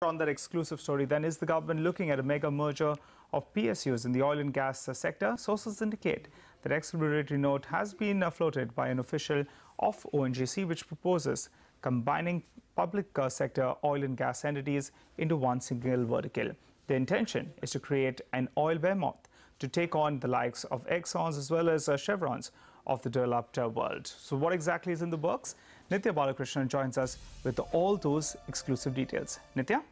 on that exclusive story, then, is the government looking at a mega merger of PSUs in the oil and gas sector? Sources indicate that exploratory note has been floated by an official of ONGC, which proposes combining public sector oil and gas entities into one single vertical. The intention is to create an oil behemoth to take on the likes of Exxons as well as Chevrons of the developed world. So what exactly is in the works? Nitya Balakrishnan joins us with all those exclusive details. Nitya?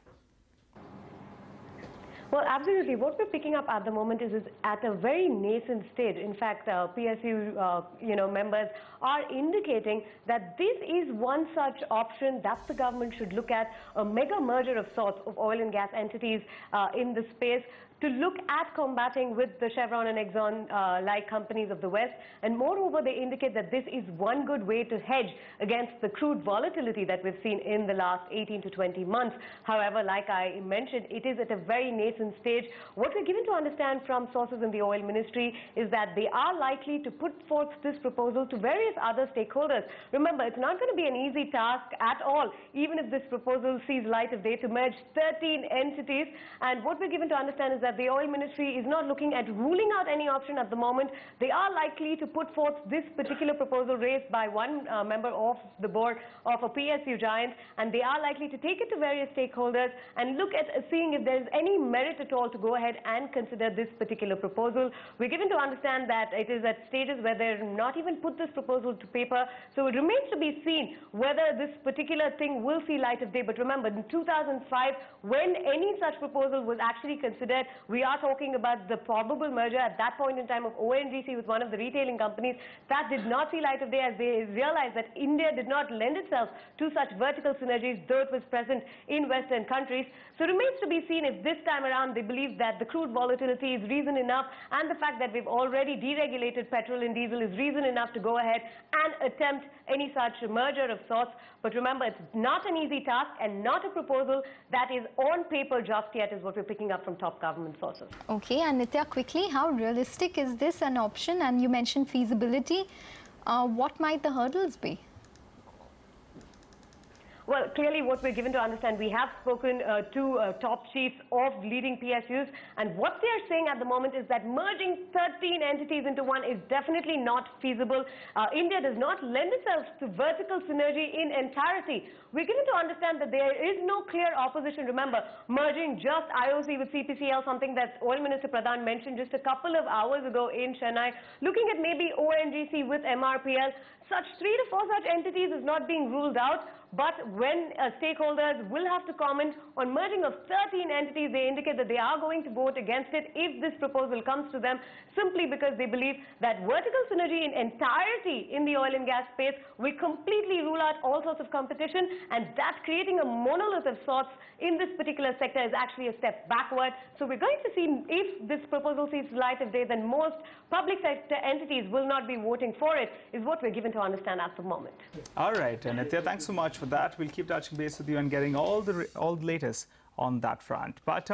Well, absolutely. What we're picking up at the moment is at a very nascent stage. In fact, PSU members are indicating that this is one such option that the government should look at, a mega merger of sorts of oil and gas entities in the space, to look at combating with the Chevron and Exxon-like companies of the West. And moreover, they indicate that this is one good way to hedge against the crude volatility that we've seen in the last 18 to 20 months. However, like I mentioned, it is at a very nascent stage. What we're given to understand from sources in the oil ministry is that they are likely to put forth this proposal to various other stakeholders. Remember, it's not going to be an easy task at all, even if this proposal sees light of day, to merge 13 entities. And what we're given to understand is that the oil ministry is not looking at ruling out any option at the moment. They are likely to put forth this particular proposal raised by one member of the board of a PSU giant, and they are likely to take it to various stakeholders and look at seeing if there is any merit at all to go ahead and consider this particular proposal. We're given to understand that it is at stages where they're not even put this proposal to paper, so it remains to be seen whether this particular thing will see light of day. But remember, in 2005, when any such proposal was actually considered, we are talking about the probable merger at that point in time of ONGC with one of the retailing companies. That did not see light of day, as they realized that India did not lend itself to such vertical synergies, though it was present in Western countries. So it remains to be seen if this time around they believe that the crude volatility is reason enough, and the fact that we've already deregulated petrol and diesel is reason enough to go ahead and attempt any such merger of sorts. But remember, it's not an easy task and not a proposal that is on paper just yet, is what we're picking up from top government sources. Okay, and Nitya, quickly, how realistic is this an option? And you mentioned feasibility. What might the hurdles be? Well, clearly what we're given to understand, we have spoken to top chiefs of leading PSUs, and what they are saying at the moment is that merging 13 entities into one is definitely not feasible. India does not lend itself to vertical synergy in entirety. We're given to understand that there is no clear opposition. Remember, merging just IOC with CPCL, something that Oil Minister Pradhan mentioned just a couple of hours ago in Chennai, looking at maybe ONGC with MRPL, such 3 to 4 such entities is not being ruled out. But when stakeholders will have to comment on merging of 13 entities, they indicate that they are going to vote against it if this proposal comes to them, simply because they believe that vertical synergy in entirety in the oil and gas space will completely rule out all sorts of competition, and that creating a monolith of sorts in this particular sector is actually a step backward. So we're going to see if this proposal sees light of day, then most public sector entities will not be voting for it, is what we're given to understand at the moment. All right, Nitya, thanks so much for that. We'll keep touching base with you and getting all the latest on that front. But